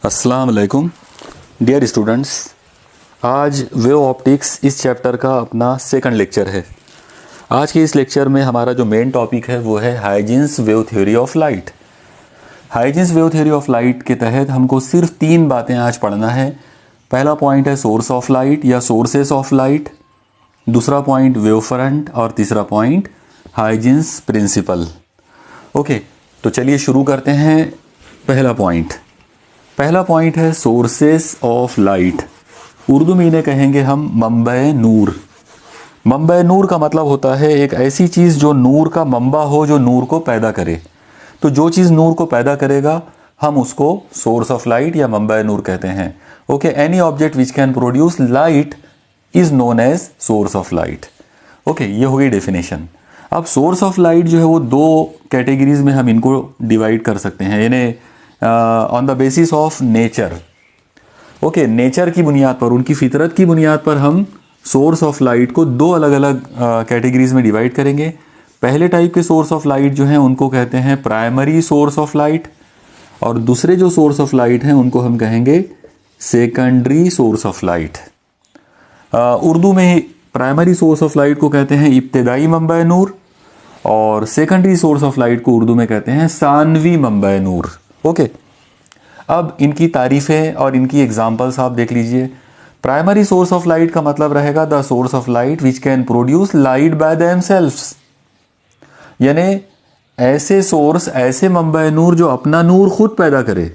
अस्सलाम वालेकुम dear students. आज वेव ऑप्टिक्स इस चैप्टर का अपना सेकंड लेक्चर है। आज के इस लेक्चर में हमारा जो मेन टॉपिक है वो है Huygens wave theory of light. Huygens wave theory of light के तहत हमको सिर्फ 3 बातें आज पढ़ना है। पहला पॉइंट है सोर्स ऑफ लाइट या सोर्सेस ऑफ लाइट, दूसरा पॉइंट वेव फ्रंट और तीसरा पॉइंट हाइजेंस प्रिंसिपल। ओके, तो चलिए शुरू करते हैं। पहला पॉइंट है सोर्सेस ऑफ लाइट। उर्दू में इन्हें कहेंगे हम मंबे नूर। मंबे नूर का मतलब होता है एक ऐसी चीज़ जो नूर का मंबा हो, जो नूर को पैदा करे। तो जो चीज़ नूर को पैदा करेगा हम उसको सोर्स ऑफ लाइट या मंबे नूर कहते हैं। Okay, any object which can produce light is known as source of light. Okay, ये हो गई डेफिनेशन। अब सोर्स ऑफ लाइट जो है वो 2 कैटेगरीज में हम इनको डिवाइड कर सकते हैं, यानी on the basis of nature. Okay, nature की बुनियाद पर, उनकी फितरत की बुनियाद पर हम सोर्स ऑफ लाइट को 2 अलग अलग कैटेगरीज में डिवाइड करेंगे। पहले टाइप के सोर्स ऑफ लाइट जो हैं उनको कहते हैं प्राइमरी सोर्स ऑफ लाइट, और दूसरे जो सोर्स ऑफ लाइट हैं उनको हम कहेंगे secondary source of light. Urdu में प्राइमरी सोर्स ऑफ लाइट को कहते हैं इब्तिदाई मंबा नूर, और सेकेंडरी सोर्स ऑफ लाइट को उर्दू में कहते हैं सानवी मंबा नूर। ओके, अब इनकी तारीफें और इनकी एग्जांपल्स आप देख लीजिए। प्राइमरी सोर्स ऑफ लाइट का मतलब रहेगा the source of light which can produce light by themselves, यानी ऐसे सोर्स, ऐसे मंबा नूर जो अपना नूर खुद पैदा करे।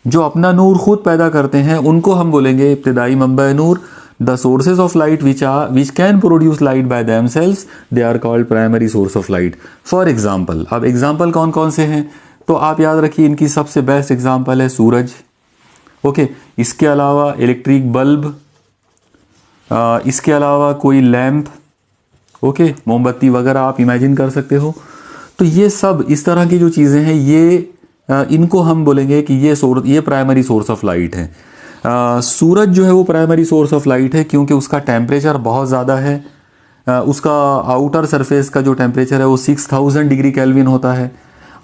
जो अपना नूर खुद पैदा करते हैं उनको हम बोलेंगे इब्तिदाई मंबा नूर। The sources of light which can produce light by themselves they are called primary source of light. For example, अब एग्जाम्पल कौन कौन से हैं तो आप याद रखिए, इनकी सबसे बेस्ट एग्जाम्पल है सूरज। ओके, इसके अलावा इलेक्ट्रिक बल्ब, इसके अलावा कोई लैंप, ओके, मोमबत्ती वगैरह आप इमेजिन कर सकते हो। तो ये सब इस तरह की जो चीज़ें हैं ये इनको हम बोलेंगे कि ये प्राइमरी सोर्स ऑफ लाइट है। सूरज जो है वो प्राइमरी सोर्स ऑफ लाइट है क्योंकि उसका टेम्परेचर बहुत ज़्यादा है। उसका आउटर सरफेस का जो टेम्परेचर है वो 6000 डिग्री केल्विन होता है,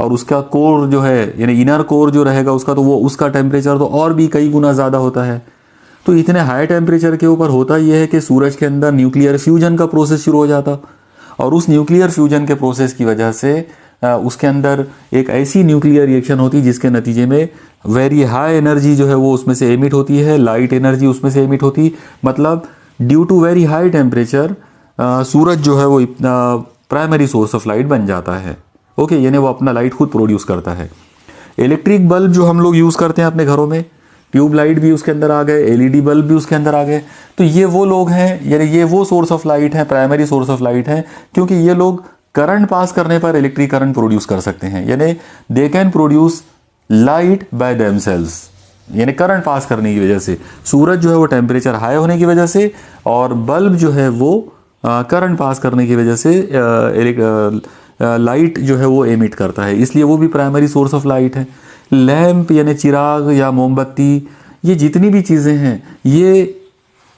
और उसका कोर जो है यानी इनर कोर जो रहेगा उसका, तो वो उसका टेम्परेचर तो और भी कई गुना ज़्यादा होता है। तो इतने हाई टेम्परेचर के ऊपर होता यह है कि सूरज के अंदर न्यूक्लियर फ्यूजन का प्रोसेस शुरू हो जाता, और उस न्यूक्लियर फ्यूजन के प्रोसेस की वजह से उसके अंदर एक ऐसी न्यूक्लियर रिएक्शन होती जिसके नतीजे में वेरी हाई एनर्जी जो है वो उसमें से एमिट होती है, लाइट एनर्जी उसमें से एमिट होती। मतलब due to very high temperature सूरज जो है वो प्राइमरी सोर्स ऑफ लाइट बन जाता है। ओके, यानी वो अपना लाइट खुद प्रोड्यूस करता है। इलेक्ट्रिक बल्ब जो हम लोग यूज़ करते हैं अपने घरों में, ट्यूब लाइट भी उसके अंदर आ गए, एलईडी बल्ब भी उसके अंदर आ गए। तो ये वो लोग हैं, यानी ये वो सोर्स ऑफ लाइट है, प्राइमरी सोर्स ऑफ लाइट है, क्योंकि ये लोग करंट पास करने पर इलेक्ट्रिक करंट प्रोड्यूस कर सकते हैं, यानी they can produce light by themselves, यानी करंट पास करने की वजह से। सूरज जो है वो टेम्परेचर हाई होने की वजह से, और बल्ब जो है वो करंट पास करने की वजह से लाइट जो है वो एमिट करता है, इसलिए वो भी प्राइमरी सोर्स ऑफ लाइट है। लैंप यानी चिराग या मोमबत्ती, ये जितनी भी चीज़ें हैं ये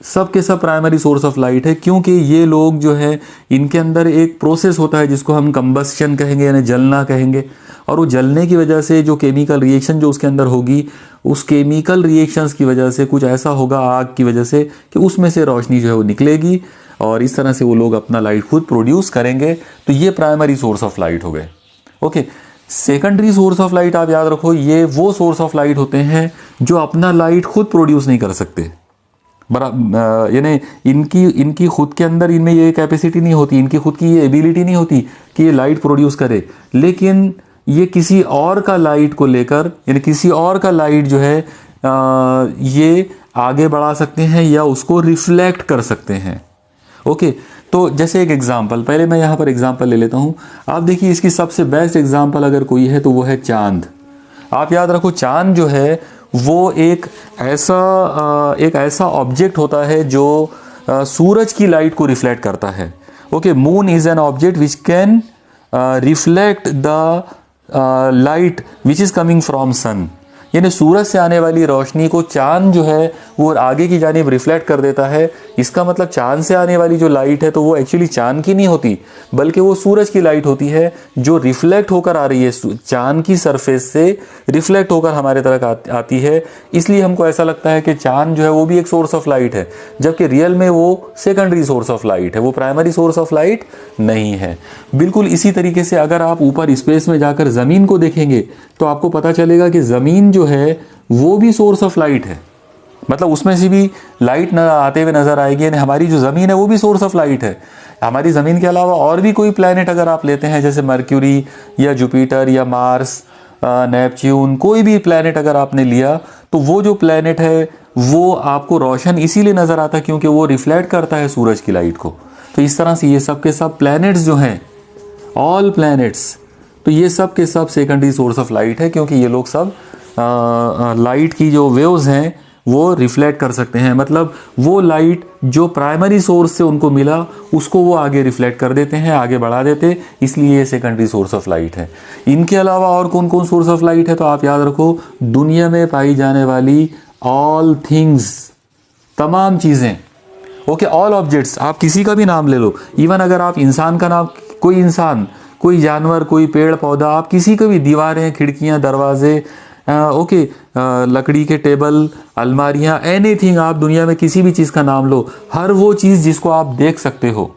सब के सब प्राइमरी सोर्स ऑफ लाइट है, क्योंकि ये लोग जो है इनके अंदर एक प्रोसेस होता है जिसको हम कंबस्शन कहेंगे, यानी जलना कहेंगे, और वो जलने की वजह से जो केमिकल रिएक्शन जो उसके अंदर होगी, उस केमिकल रिएक्शंस की वजह से कुछ ऐसा होगा आग की वजह से कि उसमें से रोशनी जो है वो निकलेगी, और इस तरह से वो लोग अपना लाइट खुद प्रोड्यूस करेंगे। तो ये प्राइमरी सोर्स ऑफ लाइट हो गए। Okay, secondary source of light आप याद रखो, ये वो सोर्स ऑफ लाइट होते हैं जो अपना लाइट खुद प्रोड्यूस नहीं कर सकते। यानी इनकी खुद के अंदर इनमें ये कैपेसिटी नहीं होती, इनकी खुद की ये एबिलिटी नहीं होती कि ये लाइट प्रोड्यूस करे, लेकिन ये किसी और का लाइट को लेकर, यानी किसी और का लाइट जो है ये आगे बढ़ा सकते हैं या उसको रिफ्लेक्ट कर सकते हैं। ओके, तो जैसे एक एग्जांपल, पहले मैं यहाँ पर एग्जांपल ले लेता हूँ। आप देखिए, इसकी सबसे बेस्ट एग्जांपल अगर कोई है तो वो है चांद। आप याद रखो, चांद जो है वो एक ऐसा ऑब्जेक्ट होता है जो सूरज की लाइट को रिफ्लेक्ट करता है। Okay, moon is an object which can reflect the light which is coming from sun, यानी सूरज से आने वाली रोशनी को चांद जो है वो आगे की जानिब रिफ्लेक्ट कर देता है, इसका मतलब चांद से आने वाली जो लाइट है तो वो एक्चुअली चांद की नहीं होती, बल्कि वो सूरज की लाइट होती है जो रिफ्लेक्ट होकर आ रही है, चांद की सरफेस से रिफ्लेक्ट होकर हमारे तरफ आती है। इसलिए हमको ऐसा लगता है कि चांद जो है वो भी एक सोर्स ऑफ लाइट है, जबकि रियल में वो सेकेंडरी सोर्स ऑफ लाइट है, वो प्राइमरी सोर्स ऑफ लाइट नहीं है। बिल्कुल इसी तरीके से अगर आप ऊपर स्पेस में जाकर ज़मीन को देखेंगे तो आपको पता चलेगा कि ज़मीन जो है वो भी सोर्स ऑफ लाइट है, मतलब उसमें से भी लाइट न आते हुए नजर आएगी, यानी हमारी जो ज़मीन है वो भी सोर्स ऑफ लाइट है। हमारी ज़मीन के अलावा और भी कोई प्लैनेट अगर आप लेते हैं, जैसे मर्क्यूरी या जुपिटर या मार्स, नेपच्यून, कोई भी प्लैनेट अगर आपने लिया, तो वो जो प्लैनेट है वो आपको रोशन इसीलिए नज़र आता है क्योंकि वो रिफ्लेक्ट करता है सूरज की लाइट को। तो इस तरह से ये सब के सब प्लैनेट्स जो हैं, ऑल प्लैनेट्स, तो ये सब के सब सेकेंडरी सोर्स ऑफ लाइट है, क्योंकि ये लोग सब लाइट की जो वेव्स हैं वो रिफ्लेक्ट कर सकते हैं। मतलब वो लाइट जो प्राइमरी सोर्स से उनको मिला उसको वो आगे रिफ्लेक्ट कर देते हैं, आगे बढ़ा देते, इसलिए ये सेकेंडरी सोर्स ऑफ लाइट है। इनके अलावा और कौन कौन सोर्स ऑफ लाइट है, तो आप याद रखो, दुनिया में पाई जाने वाली ऑल थिंग्स, तमाम चीज़ें, ओके, ऑल ऑब्जेक्ट्स, आप किसी का भी नाम ले लो, इवन अगर आप इंसान का नाम, कोई इंसान, कोई जानवर, कोई पेड़ पौधा, आप किसी को भी, दीवारें, खिड़कियां, दरवाजे, ओके, लकड़ी के टेबल, अलमारियां, एनीथिंग, आप दुनिया में किसी भी चीज़ का नाम लो, हर वो चीज़ जिसको आप देख सकते हो,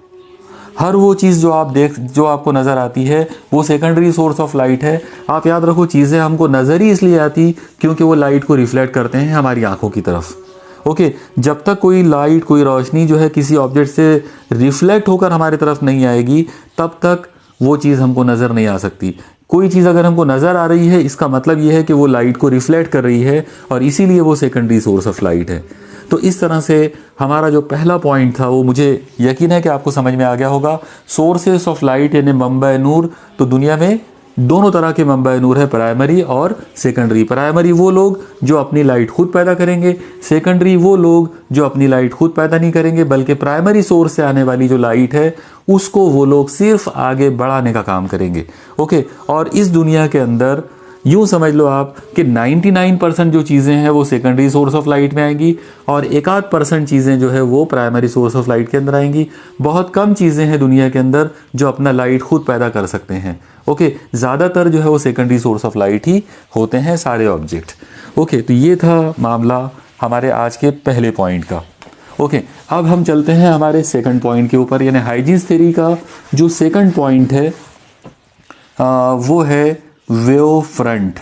हर वो चीज़ जो आपको नज़र आती है वो सेकेंडरी सोर्स ऑफ लाइट है। आप याद रखो, चीज़ें हमको नज़र ही इसलिए आती क्योंकि वो लाइट को रिफ्लेक्ट करते हैं हमारी आंखों की तरफ। ओके, जब तक कोई लाइट, कोई रोशनी जो है किसी ऑब्जेक्ट से रिफ्लेक्ट होकर हमारे तरफ नहीं आएगी, तब तक वो चीज़ हमको नज़र नहीं आ सकती। कोई चीज़ अगर हमको नज़र आ रही है, इसका मतलब ये है कि वो लाइट को रिफ्लेक्ट कर रही है और इसीलिए वो सेकेंडरी सोर्स ऑफ लाइट है। तो इस तरह से हमारा जो पहला पॉइंट था वो मुझे यकीन है कि आपको समझ में आ गया होगा। सोर्सेस ऑफ लाइट यानी मंबा नूर, तो दुनिया में दोनों तरह के मंबा नूर है, प्राइमरी और सेकेंडरी। प्राइमरी वो लोग जो अपनी लाइट खुद पैदा करेंगे, सेकेंडरी वो लोग जो अपनी लाइट खुद पैदा नहीं करेंगे, बल्कि प्राइमरी सोर्स से आने वाली जो लाइट है उसको वो लोग सिर्फ आगे बढ़ाने का काम करेंगे। ओके, और इस दुनिया के अंदर यूँ समझ लो आप कि 99% जो चीज़ें हैं वो सेकेंडरी सोर्स ऑफ लाइट में आएंगी और 1-8% चीज़ें जो है वो प्राइमरी सोर्स ऑफ लाइट के अंदर आएंगी। बहुत कम चीज़ें हैं दुनिया के अंदर जो अपना लाइट खुद पैदा कर सकते हैं। ओके, ज़्यादातर जो है वो सेकेंडरी सोर्स ऑफ लाइट ही होते हैं सारे ऑब्जेक्ट। ओके, तो ये था मामला हमारे आज के पहले पॉइंट का। ओके, अब हम चलते हैं हमारे सेकंड पॉइंट के ऊपर, यानी हाइजीन्स थ्योरी का जो सेकंड पॉइंट है वो है वेव फ्रंट।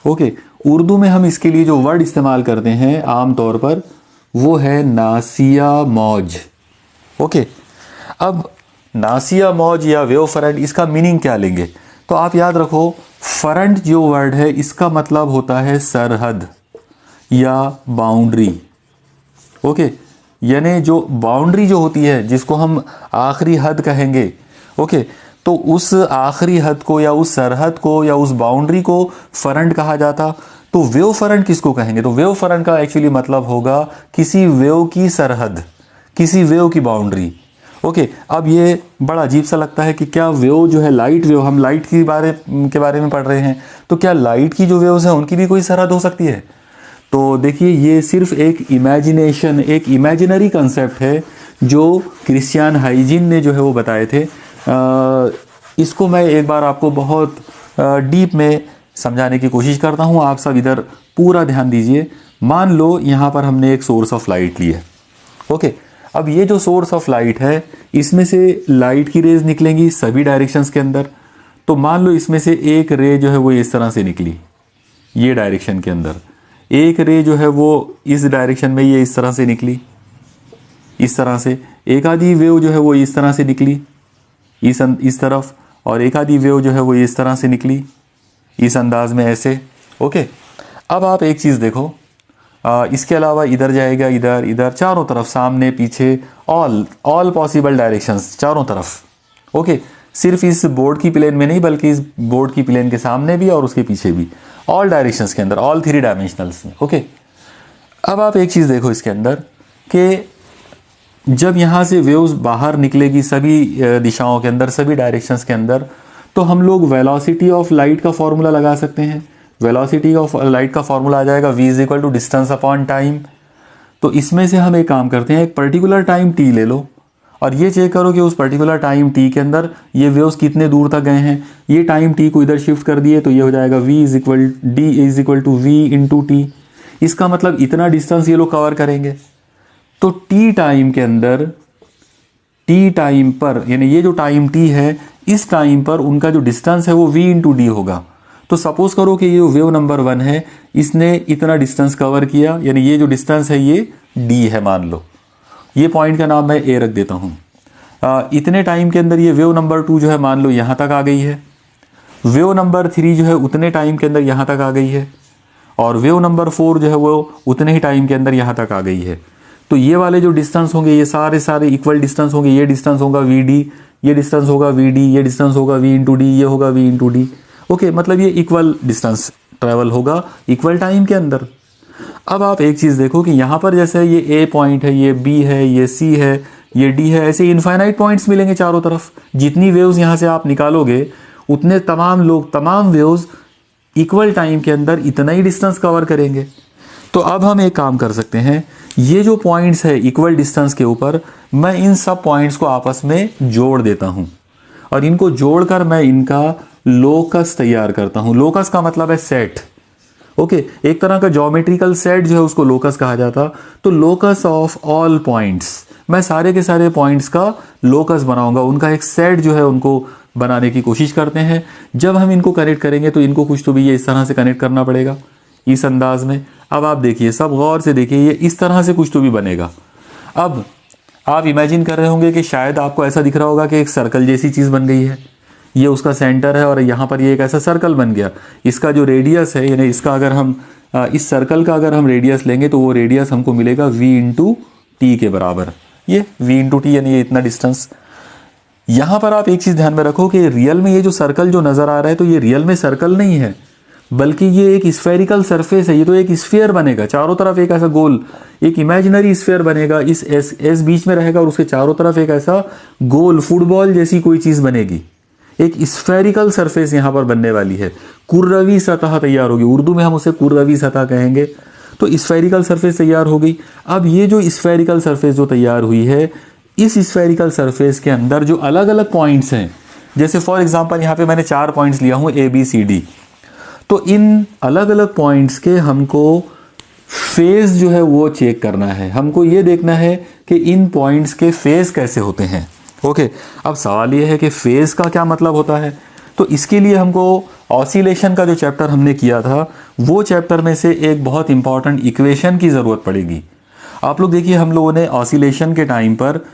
ओके, उर्दू में हम इसके लिए जो वर्ड इस्तेमाल करते हैं आमतौर पर वो है नासिया मौज। ओके, अब नासिया मौज या वेव फ्रंट, इसका मीनिंग क्या लेंगे, तो आप याद रखो, फ्रंट जो वर्ड है इसका मतलब होता है सरहद या बाउंड्री। ओके, यानी जो बाउंड्री जो होती है जिसको हम आखिरी हद कहेंगे, ओके, तो उस आखिरी हद को या उस सरहद को या उस बाउंड्री को फ्रंट कहा जाता। तो वेव फ्रंट किसको कहेंगे, तो वेव फ्रंट का एक्चुअली मतलब होगा किसी वेव की सरहद, किसी वेव की बाउंड्री। ओके, अब ये बड़ा अजीब सा लगता है कि क्या वेव जो है, लाइट वेव, हम लाइट के बारे में पढ़ रहे हैं, तो क्या लाइट की जो वेव्स हैं उनकी भी कोई सरहद हो सकती है। तो देखिए, ये सिर्फ एक इमेजिनेशन, एक इमेजिनरी कंसेप्ट है जो क्रिश्चियन हाइजीन ने जो है वो बताए थे। इसको मैं एक बार आपको बहुत डीप में समझाने की कोशिश करता हूँ, आप सब इधर पूरा ध्यान दीजिए। मान लो यहाँ पर हमने एक सोर्स ऑफ लाइट ली है। ओके, अब ये जो सोर्स ऑफ लाइट है इसमें से लाइट की रेज निकलेंगी सभी डायरेक्शंस के अंदर। तो मान लो इसमें से एक रे जो है वो इस तरह से निकली, ये डायरेक्शन के अंदर, एक रे जो है वो इस डायरेक्शन में ये इस तरह से निकली, इस तरह से एक आधी वेव जो है वो इस तरह से निकली इस तरफ, और एक आधी वेव जो है वो इस तरह से निकली इस अंदाज में, ऐसे। ओके, अब आप एक चीज़ देखो, इसके अलावा इधर जाएगा, इधर इधर, चारों तरफ, सामने पीछे, ऑल पॉसिबल डायरेक्शंस, चारों तरफ। ओके, सिर्फ इस बोर्ड की प्लेन में नहीं बल्कि इस बोर्ड की प्लेन के सामने भी और उसके पीछे भी, ऑल डायरेक्शंस के अंदर, ऑल 3 डायमेंशनल्स में। ओके, अब आप एक चीज़ देखो इसके अंदर कि जब यहाँ से वेव्स बाहर निकलेगी सभी दिशाओं के अंदर, सभी डायरेक्शंस के अंदर, तो हम लोग वेलोसिटी ऑफ लाइट का फॉर्मूला लगा सकते हैं। वेलोसिटी ऑफ लाइट का फॉर्मूला आ जाएगा v = डिस्टेंस अपॉन टाइम। तो इसमें से हम एक काम करते हैं, एक पर्टिकुलर टाइम t ले लो और ये चेक करो कि उस पर्टिकुलर टाइम t के अंदर ये वेव्स कितने दूर तक गए हैं। ये टाइम t को इधर शिफ्ट कर दिए तो ये हो जाएगा d is equal to v into t. इसका मतलब इतना डिस्टेंस ये लोग कवर करेंगे। तो t टाइम के अंदर, t टाइम पर, यानी ये जो टाइम t है, इस टाइम पर उनका जो डिस्टेंस है वो v इंटू डी होगा। तो सपोज करो कि ये वेव नंबर 1 है, इसने इतना डिस्टेंस कवर किया, यानी ये जो डिस्टेंस है ये d है मान लो। ये पॉइंट का नाम मैं a रख देता हूँ। इतने टाइम के अंदर ये वेव नंबर 2 जो है मान लो यहाँ तक आ गई है। वेव नंबर 3 जो है उतने टाइम के अंदर यहाँ तक आ गई है। और वेव नंबर 4 जो है वो उतने ही टाइम के अंदर यहाँ तक आ गई है। तो ये वाले जो डिस्टेंस होंगे ये सारे इक्वल डिस्टेंस होंगे। ये डिस्टेंस होगा वी डी, ये डिस्टेंस होगा वी डी, ये डिस्टेंस होगा वी इंटू डी, ये होगा वी इंटू डी। ओके, मतलब ये इक्वल डिस्टेंस ट्रेवल होगा इक्वल टाइम के अंदर। अब आप एक चीज़ देखो कि यहाँ पर जैसे ये ए पॉइंट है, ये बी है, ये सी है, ये डी है, ऐसे इनफाइनाइट पॉइंट्स मिलेंगे चारों तरफ। जितनी वेव्स यहाँ से आप निकालोगे उतने तमाम वेव्स इक्वल टाइम के अंदर इतना ही डिस्टेंस कवर करेंगे। तो अब हम एक काम कर सकते हैं, ये जो पॉइंट्स है इक्वल डिस्टेंस के ऊपर, मैं इन सब पॉइंट्स को आपस में जोड़ देता हूँ और इनको जोड़कर मैं इनका लोकस तैयार करता हूँ। लोकस का मतलब है सेट। ओके, एक तरह का ज्योमेट्रिकल सेट जो है उसको लोकस कहा जाता। तो लोकस ऑफ ऑल पॉइंट्स, मैं सारे के सारे पॉइंट्स का लोकस बनाऊंगा, उनका एक सेट जो है उनको बनाने की कोशिश करते हैं। जब हम इनको कनेक्ट करेंगे तो इनको कुछ तो भी ये इस तरह से कनेक्ट करना पड़ेगा, इस अंदाज में। अब आप देखिए, सब गौर से देखिए, ये इस तरह से कुछ तो भी बनेगा। अब आप इमेजिन कर रहे होंगे कि शायद आपको ऐसा दिख रहा होगा कि एक सर्कल जैसी चीज़ बन गई है, ये उसका सेंटर है और यहाँ पर ये एक ऐसा सर्कल बन गया। इसका जो रेडियस है, यानी इसका अगर हम इस सर्कल का अगर हम रेडियस लेंगे तो वो रेडियस हमको मिलेगा v इंटू टी के बराबर। ये v इंटू टी यानी ये इतना डिस्टेंस। यहाँ पर आप एक चीज़ ध्यान में रखो कि रियल में ये जो सर्कल जो नज़र आ रहा है तो ये रियल में सर्कल नहीं है, बल्कि ये एक स्फेरिकल सरफेस है। ये तो एक स्फीयर बनेगा, चारों तरफ एक ऐसा गोल, एक इमेजिनरी स्फीयर बनेगा, इस एस बीच में रहेगा और उसके चारों तरफ एक ऐसा गोल फुटबॉल जैसी कोई चीज़ बनेगी। एक स्फेरिकल सरफेस यहाँ पर बनने वाली है, कुर्रवी सतह तैयार होगी। उर्दू में हम उसे कुर्रवी सतह कहेंगे। तो स्फेरिकल सरफेस तैयार हो गई। अब ये जो स्फेरिकल सरफेस जो तैयार हुई है, इस स्फेरिकल सरफेस के अंदर जो अलग अलग पॉइंट्स हैं, जैसे फॉर एग्जांपल यहाँ पे मैंने 4 पॉइंट्स लिया हूँ ए बी सी डी। तो इन अलग अलग पॉइंट्स के हमको फेज जो है वो चेक करना है। हमको ये देखना है कि इन पॉइंट्स के फेज कैसे होते हैं। ओके, अब सवाल ये है कि फेज का क्या मतलब होता है। तो इसके लिए हमको ऑसिलेशन का जो चैप्टर हमने किया था, वो चैप्टर में से एक बहुत इंपॉर्टेंट इक्वेशन की ज़रूरत पड़ेगी। आप लोग देखिए, हम लोगों ने ऑसिलेशन के टाइम पर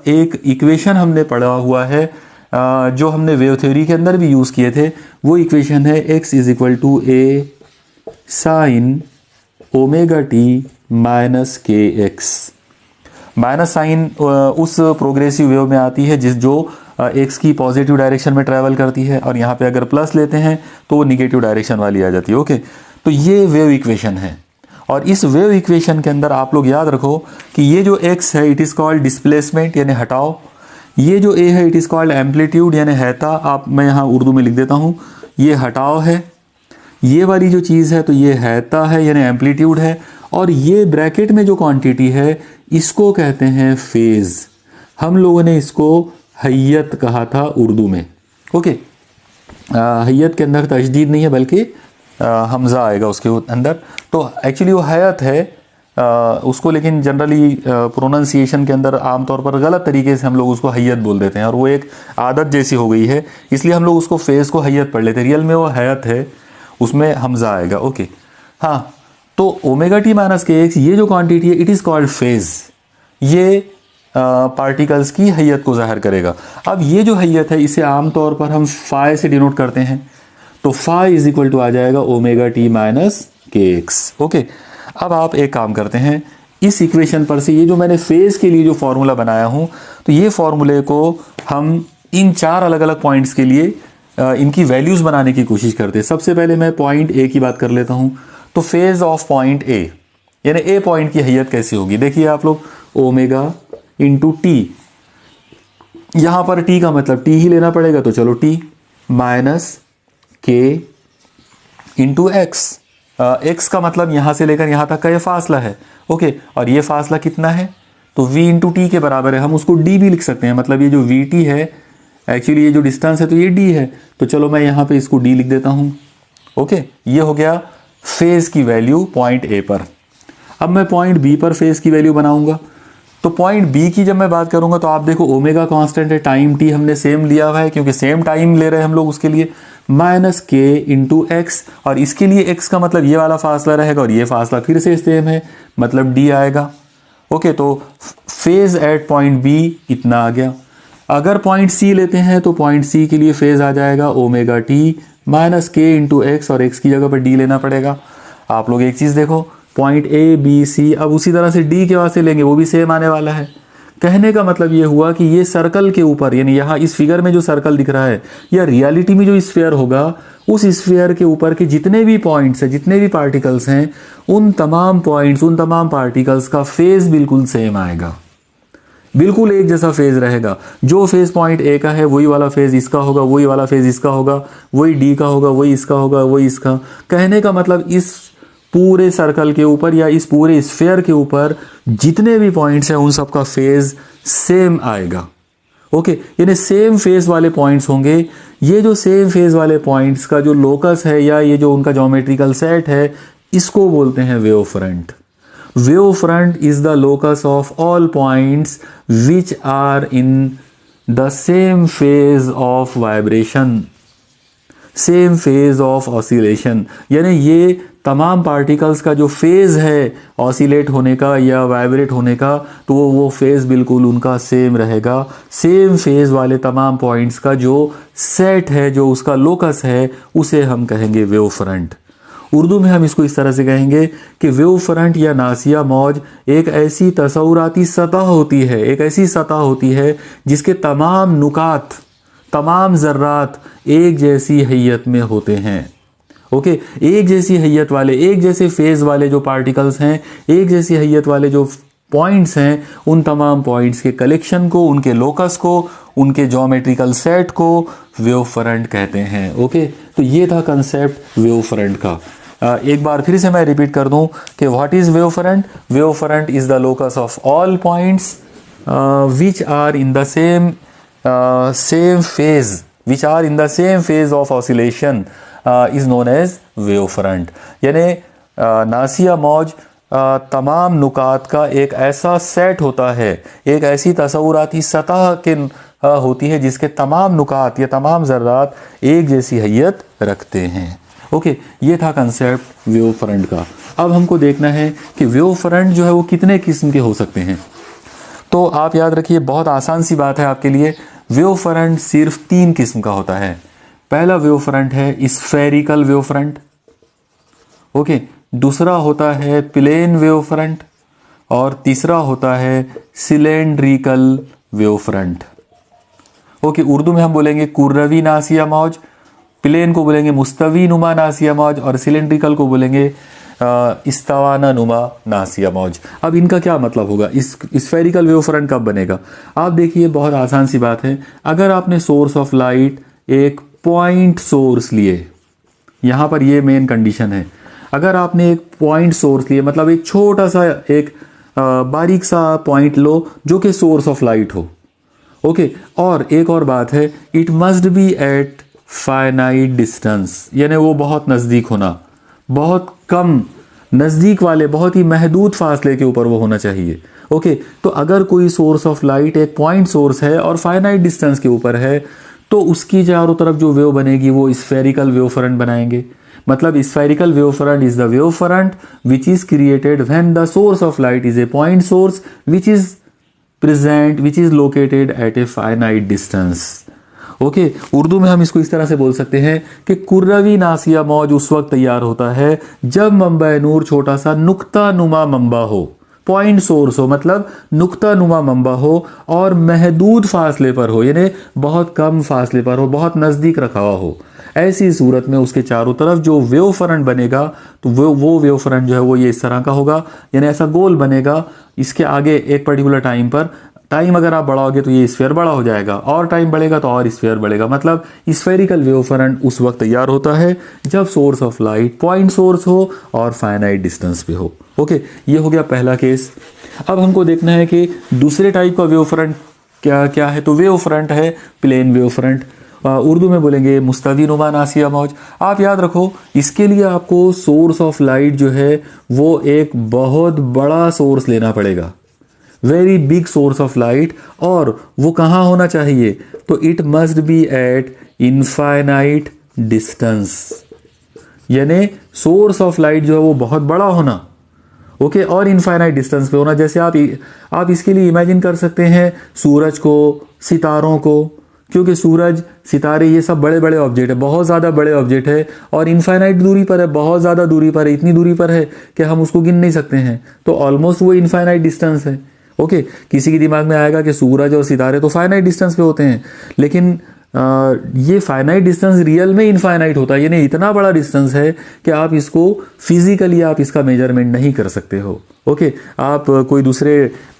एक इक्वेशन हमने पढ़ा हुआ है, जो हमने वेव थ्योरी के अंदर भी यूज़ किए थे। वो इक्वेशन है x is equal to a sine omega t minus k x. Minus sign उस प्रोग्रेसिव वेव में आती है जो एक्स की पॉजिटिव डायरेक्शन में ट्रैवल करती है, और यहाँ पे अगर प्लस लेते हैं तो वो निगेटिव डायरेक्शन वाली आ जाती है। ओके, तो ये वेव इक्वेशन है। और इस वेव इक्वेशन के अंदर आप लोग याद रखो कि ये जो x है इट इज़ कॉल्ड डिस्प्लेसमेंट यानी हटाव। ये जो a है इट इज़ कॉल्ड एम्पलीट्यूड यानी हैता। मैं यहाँ उर्दू में लिख देता हूँ, ये हटाव है। ये वाली जो चीज़ है तो ये हैता है यानी एम्पलीट्यूड है। और ये ब्रैकेट में जो क्वांटिटी है इसको कहते हैं फेज। हम लोगों ने इसको हैयत कहा था उर्दू में। ओके, हैयत के अंदर तशदीद नहीं है बल्कि हमज़ा आएगा उसके अंदर। तो एक्चुअली वो हैयत है उसको, लेकिन जनरली प्रोनाउंसिएशन के अंदर आमतौर पर गलत तरीके से हम लोग उसको हैयत बोल देते हैं और वो एक आदत जैसी हो गई है, इसलिए हम लोग उसको फेज को हैयत पढ़ लेते हैं। रियल में वो हैयत है, उसमें हमज़ा आएगा। ओके, हाँ, तो omega t minus k x ये जो क्वांटिटी है इट इज़ कॉल्ड फेज। ये पार्टिकल्स की हैयत को ज़ाहिर करेगा। अब ये जो हैयत है इसे आमतौर पर हम फाई से डिनोट करते हैं। तो फाई इज इक्वल टू आ जाएगा omega t minus k x. Okay, अब आप एक काम करते हैं, इस इक्वेशन पर से ये जो मैंने फेज के लिए जो फॉर्मूला बनाया हूँ, तो ये फॉर्मूले को हम इन 4 अलग अलग पॉइंट्स के लिए इनकी वैल्यूज़ बनाने की कोशिश करते हैं। सबसे पहले मैं पॉइंट ए की बात कर लेता हूँ। तो फेज ऑफ पॉइंट ए यानी ए पॉइंट की हैयत कैसी होगी, देखिए आप लोग, ओमेगा इंटू टी। यहाँ पर टी का मतलब टी ही लेना पड़ेगा, तो चलो टी माइनस के इंटू एक्स। एक्स का मतलब यहाँ से लेकर यहाँ तक का ये फासला है। ओके, और ये फासला कितना है, तो v इंटू टी के बराबर है। हम उसको d भी लिख सकते हैं, मतलब ये जो vt है एक्चुअली ये जो डिस्टेंस है तो ये d है, तो चलो मैं यहाँ पे इसको d लिख देता हूँ। ओके, ये हो गया फेज की वैल्यू पॉइंट ए पर। अब मैं पॉइंट बी पर फेज की वैल्यू बनाऊंगा, तो पॉइंट बी की जब मैं बात करूंगा तो आप देखो ओमेगा कांस्टेंट है, टाइम टी हमने सेम लिया हुआ है क्योंकि सेम टाइम ले रहे हैं हम लोग उसके लिए, माइनस के इंटू एक्स, और इसके लिए एक्स का मतलब ये वाला फासला रहेगा और ये फासला फिर से सेम है, मतलब डी आएगा। ओके, तो फेज एट पॉइंट बी इतना आ गया। अगर पॉइंट सी लेते हैं तो पॉइंट सी के लिए फेज आ जाएगा ओमेगा टी माइनस के इंटू एक्स, और एक्स की जगह पर डी लेना पड़ेगा। आप लोग एक चीज़ देखो, पॉइंट ए बी सी, अब उसी तरह से डी के वास्ते लेंगे वो भी सेम आने वाला है। कहने का मतलब ये हुआ कि ये सर्कल के ऊपर, यानी यहाँ इस फिगर में जो सर्कल दिख रहा है या रियलिटी में जो स्फीयर होगा, उस स्फीयर के ऊपर के जितने भी पॉइंट्स हैं, जितने भी पार्टिकल्स हैं, उन तमाम पॉइंट्स, उन तमाम पार्टिकल्स का फेज बिल्कुल सेम आएगा, बिल्कुल एक जैसा फेज रहेगा। जो फेज पॉइंट ए का है वही वाला फेज इसका होगा, वही वाला फेज इसका होगा, वही डी का होगा, वही इसका होगा, वही इसका। कहने का मतलब इस पूरे सर्कल के ऊपर या इस पूरे स्फीयर के ऊपर जितने भी पॉइंट्स हैं उन सब का फेज सेम आएगा। ओके, यानी सेम फेज वाले पॉइंट्स होंगे। ये जो सेम फेज वाले पॉइंट्स का जो लोकस है या ये जो उनका ज्योमेट्रिकल सेट है, इसको बोलते हैं wave front. Wave front is the locus of all points which are in the same phase of vibration, same phase of oscillation. यानी ये तमाम पार्टिकल्स का जो फेज है ऑसिलेट होने का या वाइब्रेट होने का, तो वो फेज बिल्कुल उनका सेम रहेगा। सेम फेज वाले तमाम पॉइंट्स का जो सेट है, जो उसका लोकस है, उसे हम कहेंगे वेव फ्रंट। उर्दू में हम इसको इस तरह से कहेंगे कि वेव फ्रंट या नासिया मौज एक ऐसी तसव्वुराती सतह होती है, एक ऐसी सतह होती है जिसके तमाम नुकात, तमाम ज़र्रात एक जैसी हैयत में होते हैं। ओके, एक जैसी हैयत वाले, एक जैसे फेज वाले जो पार्टिकल्स हैं, एक जैसी हैयत वाले जो पॉइंट्स हैं, उन तमाम पॉइंट्स के कलेक्शन को, उनके लोकस को, उनके ज्योमेट्रिकल सेट को वेव फ्रंट कहते हैं। ओके, तो ये था कंसेप्ट वेव फ्रंट का। एक बार फिर से मैं रिपीट कर दूं कि what is wave front. Wave front is the locus of all points which are in the same phase, which are in the same phase of oscillation is known as wave front। यानी नासिया मौज तमाम नुकात का एक ऐसा set होता है, एक ऐसी तसव्वुराती सतह के होती है जिसके तमाम नुकात या तमाम ज़र्रात एक जैसी हैयत रखते हैं। ओके, ये था कंसेप्ट वेव फ्रंट का। अब हमको देखना है कि वेव फ्रंट जो है वो कितने किस्म के हो सकते हैं। तो आप याद रखिए, बहुत आसान सी बात है आपके लिए, वेव फ्रंट सिर्फ 3 किस्म का होता है। पहला वेव फ्रंट है स्फेरिकल वेव फ्रंट। ओके, दूसरा होता है प्लेन वेव फ्रंट, और तीसरा होता है cylindrical wave front. Okay, Urdu में हम बोलेंगे कुर्रवी नासिया मौज, प्लेन को बोलेंगे मुस्तवी नुमा नासिया मौज, और सिलेंड्रिकल को बोलेंगे इस्तावाना नुमा नासिया मौज। अब इनका क्या मतलब होगा, इस स्फेरिकल वेव फ्रंट कब बनेगा। आप देखिए, बहुत आसान सी बात है। अगर आपने सोर्स ऑफ लाइट एक पॉइंट सोर्स लिए, यहाँ पर ये मेन कंडीशन है, अगर आपने एक पॉइंट सोर्स लिए, मतलब एक छोटा सा एक बारीक सा पॉइंट लो जो कि सोर्स ऑफ लाइट हो। ओके, और एक और बात है, it must be at finite distance, यानी वो बहुत नज़दीक होना, बहुत कम नज़दीक वाले, बहुत ही महदूद फासले के ऊपर वो होना चाहिए। ओके, तो अगर कोई सोर्स ऑफ लाइट एक पॉइंट सोर्स है और फाइनाइट डिस्टेंस के ऊपर है, तो उसकी चारों तरफ जो वेव बनेगी वो स्फेरिकल वेव फ्रंट बनाएंगे। मतलब spherical wave front is the wave front which is created when the source of light is a point source which is present, which is located at a finite distance. Okay, Urdu में हम इसको इस तरह से बोल सकते हैं कि कुर्रवी नासिया मौज उस वक्त तैयार होता है जब मंबा नूर छोटा सा नुक्ता नुमा मंबा हो, पॉइंट सोर्स हो, मतलब नुक्ता नुमा मंबा हो और महदूद फासले पर हो, यानी बहुत कम फासले पर हो, बहुत नज़दीक रखा हुआ हो। ऐसी सूरत में उसके चारों तरफ जो वेव फ्रंट बनेगा, तो वो वेव फ्रंट जो है वो ये इस तरह का होगा, यानी ऐसा गोल बनेगा। इसके आगे एक पर्टिकुलर टाइम अगर आप बढ़ाओगे तो ये स्फीयर बड़ा हो जाएगा, और टाइम बढ़ेगा तो और स्फीयर बढ़ेगा। मतलब स्फेरिकल वेव फ्रंट उस वक्त तैयार होता है जब source of light point source हो और फाइनाइट डिस्टेंस पे हो। ओके, ये हो गया पहला केस। अब हमको देखना है कि दूसरे टाइप का वेव फ्रंट क्या क्या है। तो वेव फ्रंट है प्लेन वेव फ्रंट, उर्दू में बोलेंगे मुस्तवी नुमा नासिया मौज। आप याद रखो, इसके लिए आपको सोर्स ऑफ लाइट जो है वो एक बहुत बड़ा सोर्स लेना पड़ेगा, very big source of light. और वो कहाँ होना चाहिए? तो it must be eight infinite distance, यानी सोर्स ऑफ लाइट जो है वो बहुत बड़ा होना। ओके, और इनफाइनाइट डिस्टेंस पे होना। जैसे आप इसके लिए इमेजिन कर सकते हैं सूरज को, सितारों को, क्योंकि सूरज, सितारे ये सब बड़े बड़े ऑब्जेक्ट है, बहुत ज़्यादा बड़े ऑब्जेक्ट है और इनफाइनाइट दूरी पर है, बहुत ज़्यादा दूरी पर है, इतनी दूरी पर है कि हम उसको गिन नहीं सकते हैं। तो ऑलमोस्ट वो इनफाइनाइट डिस्टेंस है। ओके, किसी के दिमाग में आएगा कि सूरज और सितारे तो फाइनाइट डिस्टेंस पे होते हैं, लेकिन ये फाइनाइट डिस्टेंस रियल में इनफाइनाइट होता है, यानी इतना बड़ा डिस्टेंस है कि आप इसको फिजिकली आप इसका मेजरमेंट नहीं कर सकते हो। ओके, आप कोई दूसरे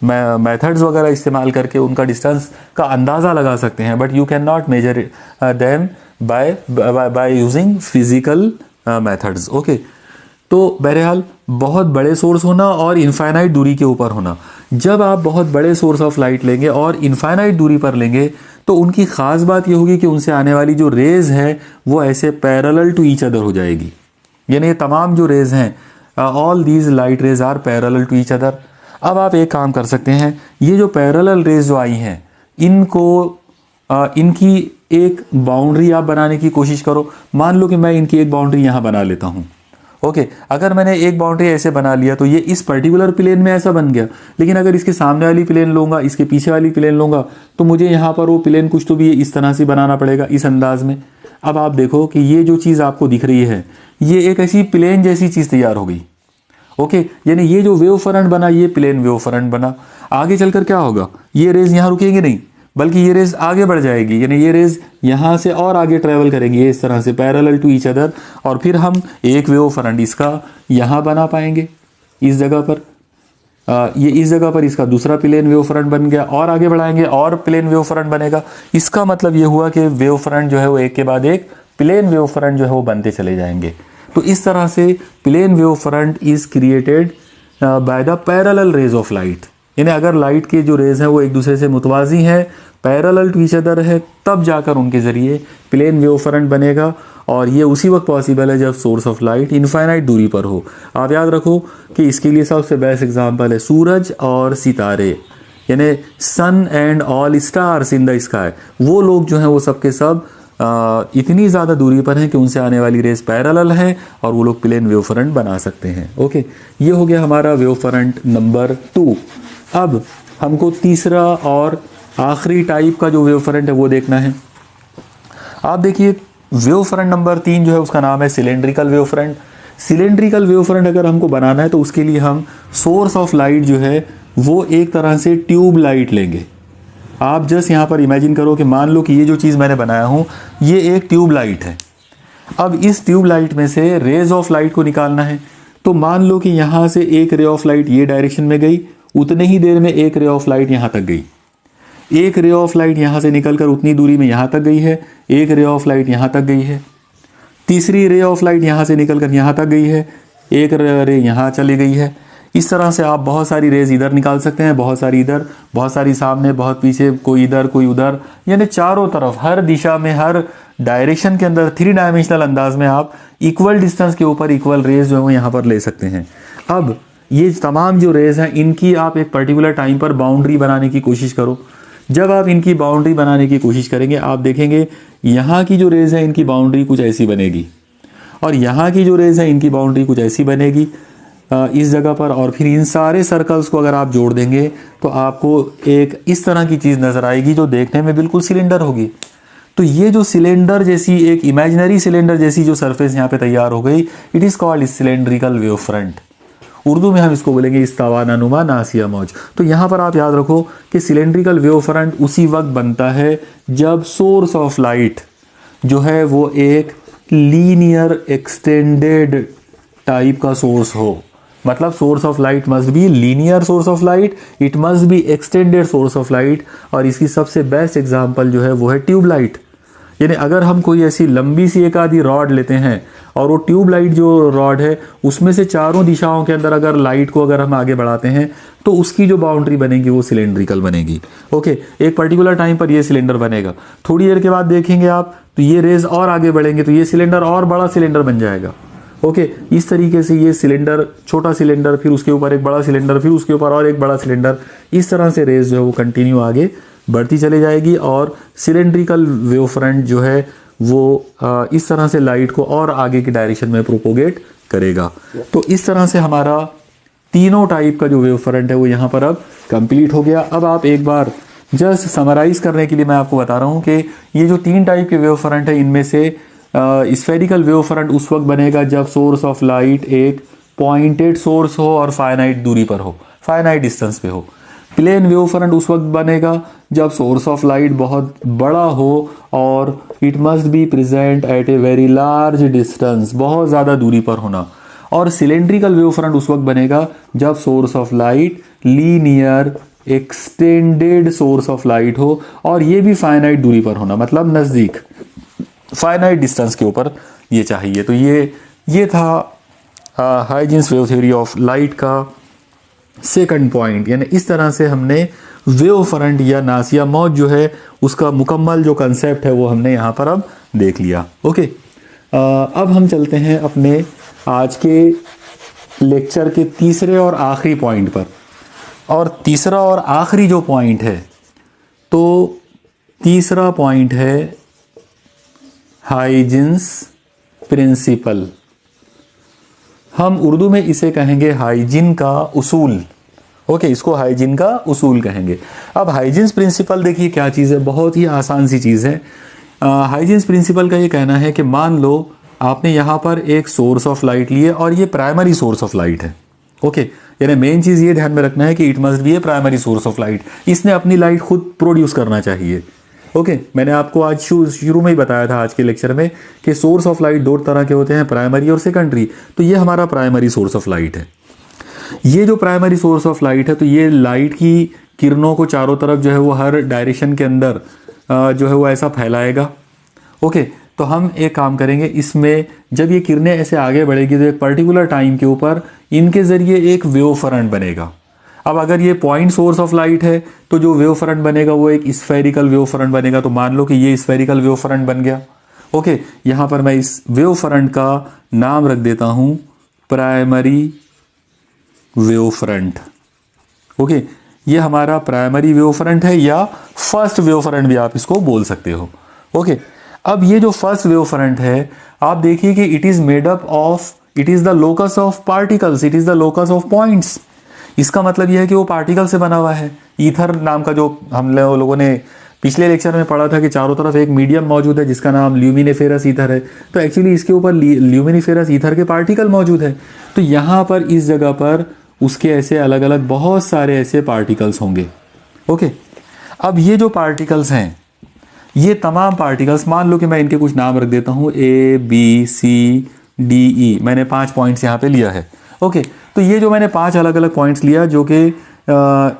मेथड्स वगैरह इस्तेमाल करके उनका डिस्टेंस का अंदाज़ा लगा सकते हैं, but you can not measure them by using physical methods. Okay, तो बहरहाल बहुत बड़े सोर्स होना और इनफाइनाइट दूरी के ऊपर होना। जब आप बहुत बड़े सोर्स ऑफ लाइट लेंगे और इनफाइनाइट दूरी पर लेंगे तो उनकी ख़ास बात यह होगी कि उनसे आने वाली जो रेज़ है वो ऐसे पैरेलल टू ईच अदर हो जाएगी, यानी ये तमाम जो रेज़ हैं, all these light rays are parallel to each other. अब आप एक काम कर सकते हैं, ये जो पैरेलल रेज जो आई हैं इनकी एक बाउंड्री आप बनाने की कोशिश करो। मान लो कि मैं इनकी एक बाउंड्री यहाँ बना लेता हूँ। ओके, अगर मैंने एक बाउंड्री ऐसे बना लिया तो ये इस पर्टिकुलर प्लेन में ऐसा बन गया, लेकिन अगर इसके सामने वाली प्लेन लूँगा, इसके पीछे वाली प्लेन लूँगा, तो मुझे यहाँ पर वो प्लेन कुछ तो भी इस तरह से बनाना पड़ेगा, इस अंदाज में। अब आप देखो कि ये जो चीज़ आपको दिख रही है ये एक ऐसी प्लेन जैसी चीज़ तैयार हो गई। ओके, यानी ये जो वेव फ्रंट बना ये प्लेन वेव फ्रंट बना। आगे चलकर क्या होगा, ये रेज यहाँ रुकेंगे नहीं, बल्कि ये रेज आगे बढ़ जाएगी, यानी ये रेज यहाँ से और आगे ट्रेवल करेंगी इस तरह से पैरेलल टू ईच अदर, और फिर हम एक वेव फ्रंट इसका यहाँ बना पाएंगे इस जगह पर। ये इस जगह पर इसका दूसरा प्लेन वेव फ्रंट बन गया, और आगे बढ़ाएंगे और प्लेन वेव फ्रंट बनेगा। इसका मतलब ये हुआ कि वेव फ्रंट जो है वो एक के बाद एक प्लेन वेव फ्रंट जो है वो बनते चले जाएंगे। तो इस तरह से plane wave front is created by the parallel rays of light, यानी अगर लाइट के जो रेज हैं वो एक दूसरे से मुतवाजी हैं, पैरेलल टू ईच अदर है, तब जाकर उनके ज़रिए प्लेन वेव फ्रंट बनेगा। और ये उसी वक्त पॉसिबल है जब सोर्स ऑफ लाइट इनफाइनाइट दूरी पर हो। आप याद रखो कि इसके लिए सबसे बेस्ट एग्जांपल है सूरज और सितारे, यानी sun and all stars in the sky. वो लोग जो हैं वो सब के सब इतनी ज़्यादा दूरी पर हैं कि उनसे आने वाली रेस पैरेलल है और वो लोग प्लेन वेव फ्रंट बना सकते हैं। ओके, ये हो गया हमारा वेव फ्रंट नंबर 2। अब हमको तीसरा और आखिरी टाइप का जो वेव फ्रंट है वो देखना है। आप देखिए, वेव फ्रंट नंबर 3 जो है उसका नाम है cylindrical wave front. Cylindrical wave front अगर हमको बनाना है तो उसके लिए हम सोर्स ऑफ लाइट जो है वो एक तरह से ट्यूब लाइट लेंगे। आप जस्ट यहाँ पर इमेजिन करो कि मान लो कि ये जो चीज़ मैंने बनाया हूँ ये एक ट्यूब लाइट है। अब इस ट्यूब लाइट में से रेज ऑफ लाइट को निकालना है। तो मान लो कि यहाँ से एक रे ऑफ लाइट ये डायरेक्शन में गई, उतने ही देर में एक रे ऑफ लाइट यहाँ तक गई, एक रे ऑफ लाइट यहाँ से निकलकर उतनी दूरी में यहाँ तक गई है, एक रे ऑफ लाइट यहाँ तक गई है, तीसरी रे ऑफ लाइट यहाँ से निकलकर यहाँ तक गई है, एक रे यहाँ चली गई है। इस तरह से आप बहुत सारी रेज इधर निकाल सकते हैं, बहुत सारी इधर, बहुत सारी सामने, बहुत पीछे, कोई इधर कोई उधर, यानी चारों तरफ हर दिशा में हर डायरेक्शन के अंदर 3 डायमेंशनल अंदाज में आप इक्वल डिस्टेंस के ऊपर इक्वल रेज जो है वो यहाँ पर ले सकते हैं। अब ये तमाम जो रेज हैं इनकी आप एक पर्टिकुलर टाइम पर बाउंड्री बनाने की कोशिश करो। जब आप इनकी बाउंड्री बनाने की कोशिश करेंगे आप देखेंगे यहाँ की जो रेज है इनकी बाउंड्री कुछ ऐसी बनेगी, और यहाँ की जो रेज है इनकी बाउंड्री कुछ ऐसी बनेगी इस जगह पर। और फिर इन सारे सर्कल्स को अगर आप जोड़ देंगे तो आपको एक इस तरह की चीज़ नज़र आएगी जो देखने में बिल्कुल सिलेंडर होगी। तो ये जो सिलेंडर जैसी एक इमेजिनरी सिलेंडर जैसी जो सरफेस यहाँ पे तैयार हो गई, it is called cylindrical wave front. Urdu में हम इसको बोलेंगे इस्तावाना नुमा नासिया मौज। तो यहाँ पर आप याद रखो कि सिलेंड्रिकल वेव फ्रंट उसी वक्त बनता है जब सोर्स ऑफ लाइट जो है वो एक लीनियर एक्सटेंडेड टाइप का सोर्स हो, मतलब source of light must be linear source of light, it must be extended source of light. और इसकी सबसे बेस्ट एग्जांपल जो है वो है ट्यूबलाइट। यानी अगर हम कोई ऐसी लंबी सी एक आधी रॉड लेते हैं और वो ट्यूबलाइट जो रॉड है उसमें से चारों दिशाओं के अंदर अगर लाइट को अगर हम आगे बढ़ाते हैं तो उसकी जो बाउंड्री बनेगी वो सिलेंड्रिकल बनेगी। ओके, एक पर्टिकुलर टाइम पर ये सिलेंडर बनेगा, थोड़ी देर के बाद देखेंगे आप तो ये रेज और आगे बढ़ेंगे तो ये सिलेंडर और बड़ा सिलेंडर बन जाएगा। ओके, इस तरीके से ये सिलेंडर, छोटा सिलेंडर, फिर उसके ऊपर एक बड़ा सिलेंडर, फिर उसके ऊपर और एक बड़ा सिलेंडर, इस तरह से रेस जो है वो कंटिन्यू आगे बढ़ती चली जाएगी और सिलेंड्रिकल वेव फ्रंट जो है वो इस तरह से लाइट को और आगे की डायरेक्शन में प्रोपोगेट करेगा। तो इस तरह से हमारा तीनों टाइप का जो वेव फ्रंट है वो यहाँ पर अब कंप्लीट हो गया। अब आप एक बार जस्ट समराइज करने के लिए मैं आपको बता रहा हूँ कि ये जो तीन टाइप के वेव फ्रंट है इनमें से स्फेरिकल वेव फ्रंट उस वक्त बनेगा जब सोर्स ऑफ लाइट एक पॉइंटेड सोर्स हो और फाइनाइट दूरी पर हो, फाइनाइट डिस्टेंस पे हो। प्लेन वेव फ्रंट उस वक्त बनेगा जब सोर्स ऑफ लाइट बहुत बड़ा हो और it must be present at a very large distance, बहुत ज़्यादा दूरी पर होना। और सिलेंड्रिकल वेव फ्रंट उस वक्त बनेगा जब source of light linear extended source of light हो और ये भी फाइनाइट दूरी पर होना, मतलब नज़दीक फाइनाइट डिस्टेंस के ऊपर ये चाहिए। तो ये था Huygens wave theory of light का सेकंड पॉइंट। यानी इस तरह से हमने वेव फ्रंट या नासिया मौज जो है उसका मुकम्मल जो कंसेप्ट है वो हमने यहाँ पर अब देख लिया। ओके, अब हम चलते हैं अपने आज के लेक्चर के तीसरे और आखिरी पॉइंट पर। और तीसरा और आखिरी जो पॉइंट है, तो तीसरा पॉइंट है हाइजेंस प्रिंसिपल। हम उर्दू में इसे कहेंगे हाइजीन का उसूल। ओके, इसको हाइजीन का उसूल कहेंगे। अब हाइजीन्स प्रिंसिपल देखिए क्या चीज़ है, बहुत ही आसान सी चीज़ है। हाइजीन्स प्रिंसिपल का ये कहना है कि मान लो आपने यहाँ पर एक सोर्स ऑफ लाइट लिए और ये प्राइमरी सोर्स ऑफ लाइट है। ओके, यानी मेन चीज़ ये ध्यान में रखना है कि it must B A primary source of light. इसने अपनी लाइट खुद प्रोड्यूस करना चाहिए। ओके, मैंने आपको आज शुरू में ही बताया था आज के लेक्चर में कि सोर्स ऑफ लाइट दो तरह के होते हैं, प्राइमरी और सेकेंडरी। तो ये हमारा प्राइमरी सोर्स ऑफ लाइट है। ये जो प्राइमरी सोर्स ऑफ लाइट है तो ये लाइट की किरणों को चारों तरफ जो है वो हर डायरेक्शन के अंदर जो है वो ऐसा फैलाएगा। ओके, तो हम एक काम करेंगे, इसमें जब ये किरणें ऐसे आगे बढ़ेगी तो एक पर्टिकुलर टाइम के ऊपर इनके ज़रिए एक वेव फ्रंट बनेगा। अब अगर ये पॉइंट सोर्स ऑफ लाइट है तो जो वेव फ्रंट बनेगा वो एक स्फेरिकल वेव फ्रंट बनेगा। तो मान लो कि ये स्फेरिकल वेव फ्रंट बन गया। ओके, यहाँ पर मैं इस वेव फ्रंट का नाम रख देता हूँ प्राइमरी वेव फ्रंट। ओके, ये हमारा प्राइमरी वेव फ्रंट है या फर्स्ट वेव फ्रंट भी आप इसको बोल सकते हो। ओके, अब ये जो फर्स्ट वेव फ्रंट है आप देखिए कि it is made up of, it is the locus of particles, it is the locus of points. इसका मतलब यह है कि वो पार्टिकल से बना हुआ है। ईथर नाम का जो हम लोगों ने पिछले लेक्चर में पढ़ा था कि चारों तरफ एक मीडियम मौजूद है जिसका नाम ल्यूमिनिफेरस ईथर है, तो एक्चुअली इसके ऊपर ल्यूमिनिफेरस ईथर के पार्टिकल मौजूद है। तो यहाँ पर इस जगह पर उसके ऐसे अलग अलग बहुत सारे ऐसे पार्टिकल्स होंगे। ओके, अब ये जो पार्टिकल्स हैं, ये तमाम पार्टिकल्स, मान लो कि मैं इनके कुछ नाम रख देता हूँ ABCDE, मैंने 5 पॉइंट्स यहाँ पे लिया है। ओके, तो ये जो मैंने 5 अलग अलग पॉइंट्स लिया जो कि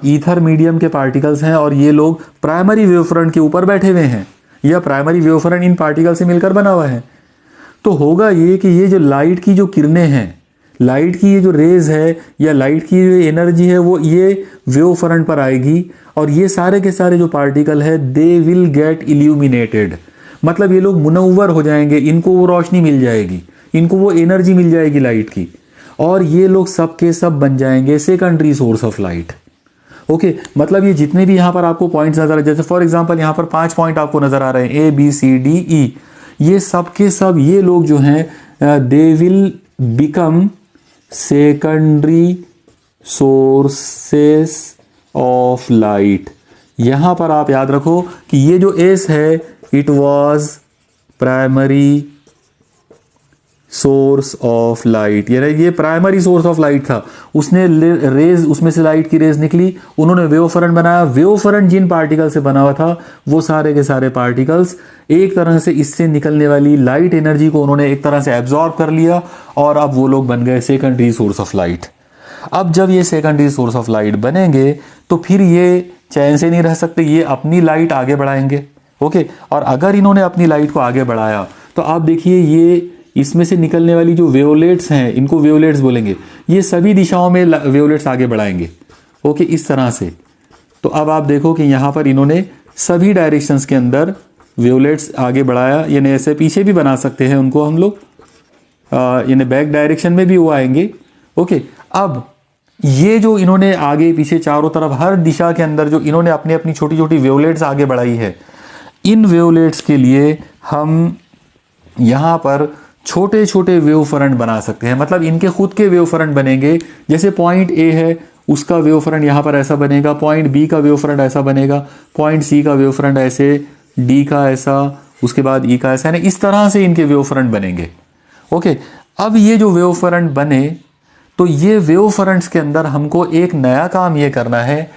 ईथर मीडियम के पार्टिकल्स हैं और ये लोग प्राइमरी वेव फ्रंट के ऊपर बैठे हुए हैं या primary wave front in particle से मिलकर बना हुआ है। तो होगा ये कि ये जो लाइट की जो किरणें हैं, लाइट की ये जो रेज है या लाइट की जो एनर्जी है वो ये वेव फ्रंट पर आएगी और ये सारे के सारे जो पार्टिकल है दे विल गेट इल्यूमिनेटेड, मतलब ये लोग मुनव्वर हो जाएंगे, इनको वो रोशनी मिल जाएगी, इनको वो एनर्जी मिल जाएगी लाइट की, और ये लोग सब के सब बन जाएंगे secondary source of light. Okay, मतलब ये जितने भी यहाँ पर आपको पॉइंट्स नजर आ रहे हैं, जैसे फॉर एग्जांपल यहाँ पर 5 पॉइंट आपको नजर आ रहे हैं ABCDE, ये सब के सब ये लोग जो हैं they will become secondary sources of light. यहां पर आप याद रखो कि ये जो एस है it was primary source of light, यानी ये प्राइमरी सोर्स ऑफ लाइट था। उसने रेज, उसमें से लाइट की रेज निकली, उन्होंने वेव फ्रंट बनाया। वेव फ्रंट जिन पार्टिकल से बना हुआ था वो सारे के सारे पार्टिकल्स एक तरह से इससे निकलने वाली लाइट एनर्जी को उन्होंने एक तरह से एब्जॉर्ब कर लिया और अब वो लोग बन गए सेकेंडरी सोर्स ऑफ लाइट। अब जब ये सेकेंडरी सोर्स ऑफ लाइट बनेंगे तो फिर ये चैन से नहीं रह सकते, ये अपनी लाइट आगे बढ़ाएंगे। ओके, और अगर इन्होंने अपनी लाइट को आगे बढ़ाया तो आप देखिए ये इसमें से निकलने वाली जो वेवलेट्स हैं, इनको वेवलेट्स बोलेंगे, ये सभी दिशाओं में वेवलेट्स आगे बढ़ाएंगे। ओके, इस तरह से। तो अब आप देखो कि यहाँ पर इन्होंने सभी डायरेक्शंस के अंदर वेवलेट्स आगे बढ़ाया, यानी ऐसे पीछे भी बना सकते हैं उनको हम लोग, यानी बैक डायरेक्शन में भी वो आएंगे। ओके, अब ये जो इन्होंने आगे पीछे चारों तरफ हर दिशा के अंदर जो इन्होंने अपनी अपनी छोटी छोटी वेवलेट्स आगे बढ़ाई है, इन वेवलेट्स के लिए हम यहाँ पर छोटे छोटे वेव फ्रंट बना सकते हैं। मतलब इनके खुद के वेव फ्रंट बनेंगे। जैसे पॉइंट ए है, उसका वेव फ्रंट यहाँ पर ऐसा बनेगा, पॉइंट बी का वेव फ्रंट ऐसा बनेगा, पॉइंट सी का वेव फ्रंट ऐसे, डी का ऐसा, उसके बाद ई का ऐसा, यानी इस तरह से इनके वेव फ्रंट बनेंगे। ओके, अब ये जो वेव फ्रंट बने तो ये वेव फ्रंट्स के अंदर हमको एक नया काम ये करना है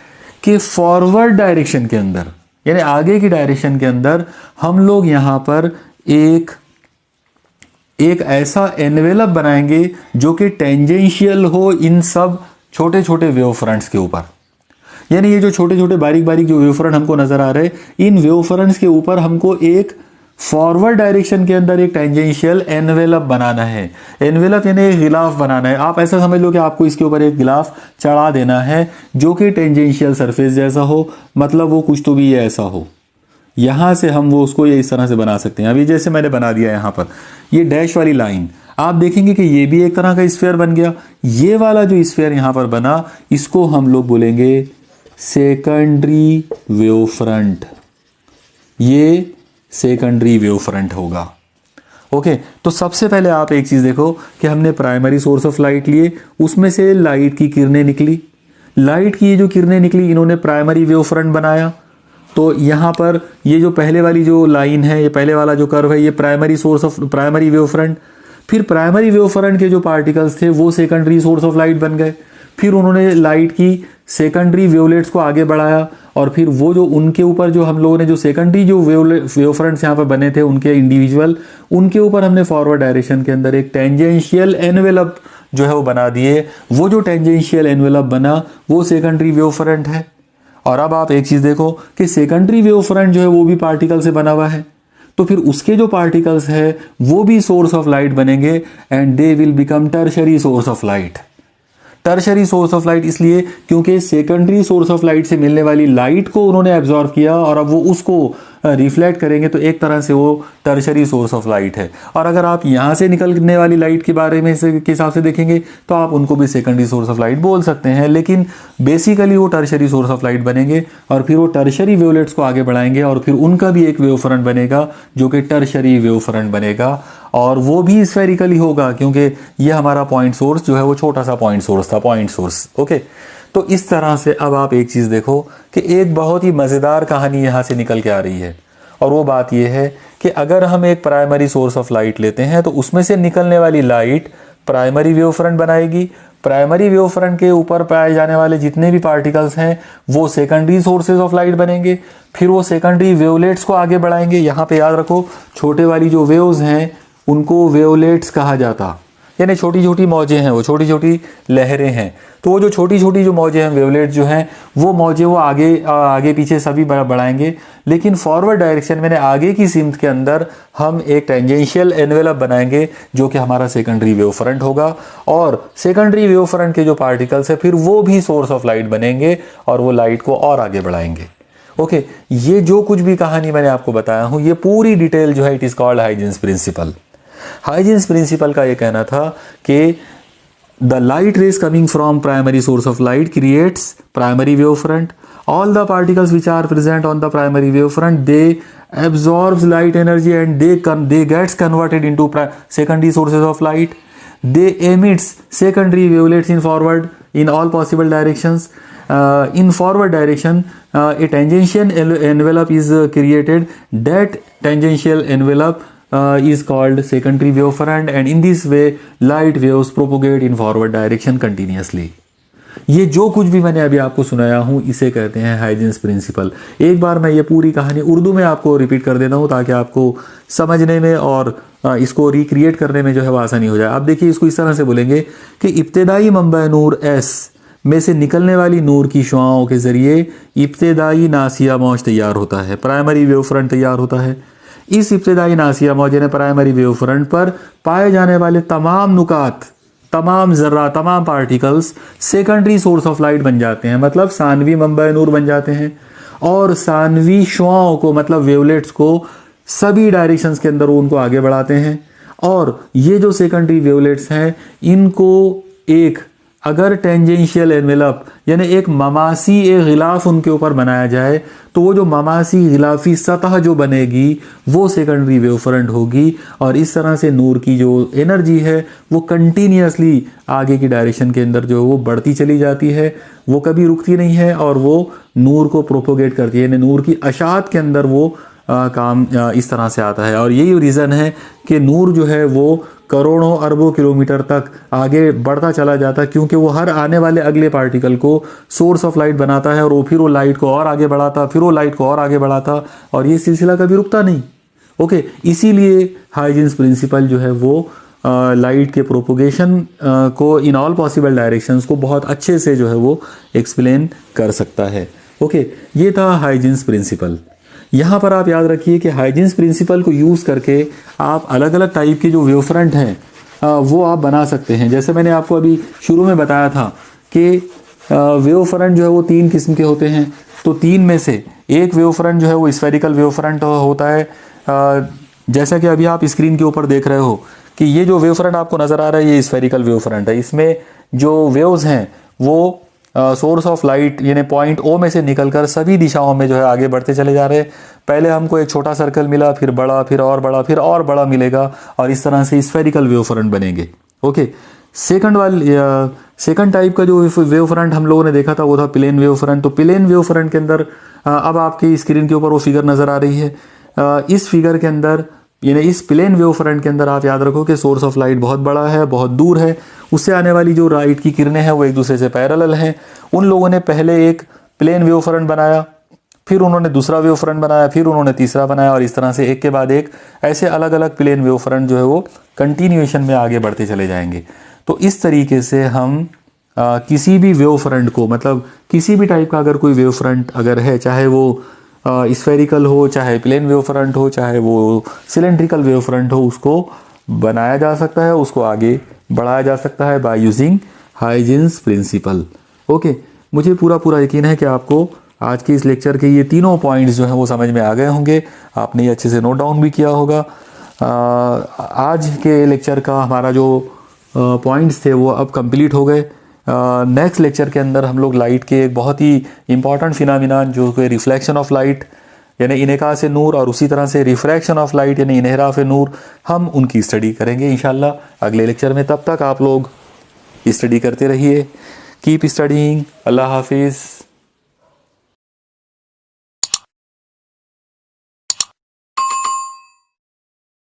कि फॉरवर्ड डायरेक्शन के अंदर, यानी आगे की डायरेक्शन के अंदर हम लोग यहाँ पर एक ऐसा एनवेलप बनाएंगे जो कि टेंजेंशियल हो इन सब छोटे छोटे वेव फ्रंट्स के ऊपर। यानी ये जो छोटे छोटे बारीक बारीक जो वेव फ्रंट हमको नजर आ रहे हैं, इन वेव फ्रंट्स के ऊपर हमको एक फॉरवर्ड डायरेक्शन के अंदर एक टेंजेंशियल एनवेलप बनाना है। एनवेलप यानी एक गिलाफ बनाना है। आप ऐसा समझ लो कि आपको इसके ऊपर एक गिलाफ चढ़ा देना है जो कि टेंजेंशियल सरफेस जैसा हो, मतलब वो कुछ तो भी ये ऐसा हो। यहां से हम वो उसको ये इस तरह से बना सकते हैं। अभी जैसे मैंने बना दिया यहाँ पर ये डैश वाली लाइन, आप देखेंगे कि ये भी एक तरह का स्फीयर बन गया। ये वाला जो स्फीयर यहां पर बना, इसको हम लोग बोलेंगे सेकेंडरी वेव फ्रंट। ये सेकेंडरी वेव फ्रंट होगा। ओके, तो सबसे पहले आप एक चीज देखो कि हमने प्राइमरी सोर्स ऑफ लाइट लिए, उसमें से लाइट की किरणें निकली। लाइट की ये जो किरणें निकली, इन्होंने प्राइमरी वेव फ्रंट बनाया। तो यहाँ पर ये जो पहले वाली जो लाइन है, ये पहले वाला जो कर्व है, ये primary source of primary wave front. फिर प्राइमरी वेव फ्रंट के जो पार्टिकल्स थे वो सेकेंडरी सोर्स ऑफ लाइट बन गए। फिर उन्होंने लाइट की सेकेंडरी वेवलेट्स को आगे बढ़ाया, और फिर वो जो उनके ऊपर जो हम लोगों ने जो सेकेंडरी जो वेव फ्रंट्स यहाँ पर बने थे उनके इंडिविजुअल, उनके ऊपर हमने फॉरवर्ड डायरेक्शन के अंदर एक टेंजेंशियल एनवेलप जो है वो बना दिए। वो जो टेंजेंशियल एनवेलप बना वो सेकेंडरी वेव फ्रंट है। और अब आप एक चीज देखो कि सेकेंडरी वेव फ्रंट जो है वो भी पार्टिकल से बना हुआ है, तो फिर उसके जो पार्टिकल्स है वो भी सोर्स ऑफ लाइट बनेंगे and they will become tertiary source of light. Tertiary source of light इसलिए क्योंकि सेकेंडरी सोर्स ऑफ लाइट से मिलने वाली लाइट को उन्होंने एब्जॉर्ब किया और अब वो उसको रिफ्लेक्ट करेंगे, तो एक तरह से वो टर्शरी सोर्स ऑफ लाइट है। और अगर आप यहाँ से निकलने वाली लाइट के बारे में के हिसाब से देखेंगे तो आप उनको भी सेकेंडरी सोर्स ऑफ लाइट बोल सकते हैं, लेकिन बेसिकली वो टर्शरी सोर्स ऑफ लाइट बनेंगे। और फिर वो टर्शरी वेवलेट्स को आगे बढ़ाएंगे और फिर उनका भी एक वेव फ्रंट बनेगा जो कि टर्शरी वेव फ्रंट बनेगा, और वो भी स्फेरिकली होगा क्योंकि ये हमारा पॉइंट सोर्स जो है वो छोटा सा पॉइंट सोर्स था, पॉइंट सोर्स। ओके, तो इस तरह से अब आप एक चीज देखो कि एक बहुत ही मजेदार कहानी यहां से निकल के आ रही है, और वो बात यह है कि अगर हम एक प्राइमरी सोर्स ऑफ लाइट लेते हैं तो उसमें से निकलने वाली लाइट प्राइमरी वेव फ्रंट बनाएगी। प्राइमरी वेव फ्रंट के ऊपर पाए जाने वाले जितने भी पार्टिकल्स हैं वो सेकेंडरी सोर्सेज ऑफ लाइट बनेंगे। फिर वो सेकेंडरी वेवलेट्स को आगे बढ़ाएंगे। यहाँ पे याद रखो, छोटे वाली जो वेव्स हैं उनको वेवलेट्स कहा जाता, यानी छोटी छोटी मौजें हैं, वो छोटी छोटी लहरें हैं। तो वो जो छोटी छोटी जो मौजें हैं, वेवलेट जो हैं, वो मौजें वो आगे पीछे सभी बढ़ाएंगे। लेकिन फॉरवर्ड डायरेक्शन में आगे की सिमत के अंदर हम एक टेंजेंशियल एनवेलप बनाएंगे जो कि हमारा सेकेंडरी वेव फ्रंट होगा। और सेकेंडरी वेव फ्रंट के जो पार्टिकल्स है फिर वो भी सोर्स ऑफ लाइट बनेंगे और वो लाइट को और आगे बढ़ाएंगे। ओके, ये जो कुछ भी कहानी मैंने आपको बताया हूँ, ये पूरी डिटेल जो है it is called Huygens principle. Huygens principle का ये कहना था कि the light rays coming from primary source of light creates primary wave front. All the particles which are present on the primary wave front they absorbs light energy and they gets converted into secondary sources of light. They emits secondary wavelets in forward in all possible directions. In forward direction, a tangential envelope is created. That tangential envelope is called secondary wave front, and in this way light waves propagate in forward direction continuously. ये जो कुछ भी मैंने अभी आपको सुनाया हूँ इसे कहते हैं हाइजेंस प्रिंसिपल। एक बार मैं ये पूरी कहानी उर्दू में आपको रिपीट कर देता हूँ ताकि आपको समझने में और इसको रिक्रिएट करने में जो है वो आसानी हो जाए। आप देखिए इसको इस तरह से बोलेंगे कि इब्तिदाई मंबा नूर एस में से निकलने वाली नूर की शुआओं के ज़रिए इब्तिदाई नासिया मौज तैयार होता है, प्राइमरी वेव फ्रंट तैयार होता है। इस इब्तिदाई नासिया मौज यानी प्राइमरी वेव फ्रंट पर पाए जाने वाले तमाम नुकात, तमाम ज़र्रा, तमाम particles secondary source of light बन जाते हैं, मतलब सानवी मंबा नूर बन जाते हैं। और सानवी शुआओं को मतलब वेवलेट्स को सभी डायरेक्शंस के अंदर उनको आगे बढ़ाते हैं। और ये जो सेकेंडरी वेवलेट्स हैं इनको एक अगर टेंजेंशियल एनवेलप यानी एक ममासी एक गिलाफ उनके ऊपर बनाया जाए तो वो जो ममासी गिलाफी सतह जो बनेगी वो सेकेंडरी वेव फ्रंट होगी। और इस तरह से नूर की जो एनर्जी है वो कंटिन्यूसली आगे की डायरेक्शन के अंदर जो वो बढ़ती चली जाती है, वो कभी रुकती नहीं है और वो नूर को प्रोपोगेट करती है, यानी नूर की अशात के अंदर वो काम इस तरह से आता है। और यही रीज़न है कि नूर जो है वो करोड़ों अरबों किलोमीटर तक आगे बढ़ता चला जाता है, क्योंकि वो हर आने वाले अगले पार्टिकल को सोर्स ऑफ लाइट बनाता है और वो फिर वो लाइट को और आगे बढ़ाता, फिर वो लाइट को और आगे बढ़ाता, और ये सिलसिला कभी रुकता नहीं। ओके, इसीलिए हाइजेंस प्रिंसिपल जो है वो लाइट के प्रोपोगेशन को इन ऑल पॉसिबल डायरेक्शंस को बहुत अच्छे से जो है वो एक्सप्लेन कर सकता है। ओके, ये था हाइजेंस प्रिंसिपल। यहाँ पर आप याद रखिए कि हाइजेंस प्रिंसिपल को यूज़ करके आप अलग अलग टाइप के जो वेव फ्रंट हैं वो आप बना सकते हैं। जैसे मैंने आपको अभी शुरू में बताया था कि वेव फ्रंट जो है वो 3 किस्म के होते हैं। तो 3 में से एक वेव फ्रंट जो है वो स्फेरिकल वेव फ्रंट होता है। जैसा कि अभी आप स्क्रीन के ऊपर देख रहे हो कि ये जो वेव फ्रंट आपको नज़र आ रहा है ये स्फेरिकल वेव फ्रंट है। इसमें जो वेव्स हैं वो सोर्स ऑफ लाइट यानी पॉइंट ओ में से निकलकर सभी दिशाओं में जो है आगे बढ़ते चले जा रहे हैं। पहले हमको एक छोटा सर्कल मिला, फिर बड़ा, फिर और बड़ा, फिर और बड़ा मिलेगा, और इस तरह से स्फेरिकल वेव फ्रंट बनेंगे। ओके, सेकंड टाइप का जो वेव फ्रंट हम लोगों ने देखा था वो था प्लेन वेव फ्रंट। तो प्लेन वेव फ्रंट के अंदर अब आपकी स्क्रीन के ऊपर वो फिगर नज़र आ रही है। इस फिगर के अंदर यानी इस प्लेन वेव फ्रंट के अंदर आप याद रखो कि सोर्स ऑफ लाइट बहुत बड़ा है, बहुत दूर है, उससे आने वाली जो लाइट की किरणें हैं वो एक दूसरे से पैरेलल हैं। उन लोगों ने पहले एक प्लेन वेव फ्रंट बनाया, फिर उन्होंने दूसरा वेव फ्रंट बनाया, फिर उन्होंने तीसरा बनाया, और इस तरह से एक के बाद एक ऐसे अलग अलग प्लेन वेव फ्रंट जो है वो कंटिन्यूएशन में आगे बढ़ते चले जाएंगे। तो इस तरीके से हम किसी भी वेव फ्रंट को, मतलब किसी भी टाइप का अगर कोई वेव फ्रंट अगर है, चाहे वो स्फेरिकल हो, चाहे प्लेन वेव फ्रंट हो, चाहे वो सिलेंड्रिकल वेव फ्रंट हो, उसको बनाया जा सकता है, उसको आगे बढ़ाया जा सकता है by using Huygens principle. Okay, मुझे पूरा यकीन है कि आपको आज के इस लेक्चर के ये तीनों पॉइंट्स जो हैं वो समझ में आ गए होंगे, आपने ये अच्छे से नोट डाउन भी किया होगा। आज के लेक्चर का हमारा जो पॉइंट्स थे वो अब कंप्लीट हो गए। नेक्स्ट लेक्चर के अंदर हम लोग लाइट के एक बहुत ही इंपॉर्टेंट फिनोमिना जो कि रिफ्लेक्शन ऑफ लाइट यानी इनेकास नूर, और उसी तरह से रिफ्रैक्शन ऑफ लाइट यानी इनहराफ नूर, हम उनकी स्टडी करेंगे इंशाल्लाह अगले लेक्चर में। तब तक आप लोग स्टडी करते रहिए। Keep studying. अल्लाह हाफिज़।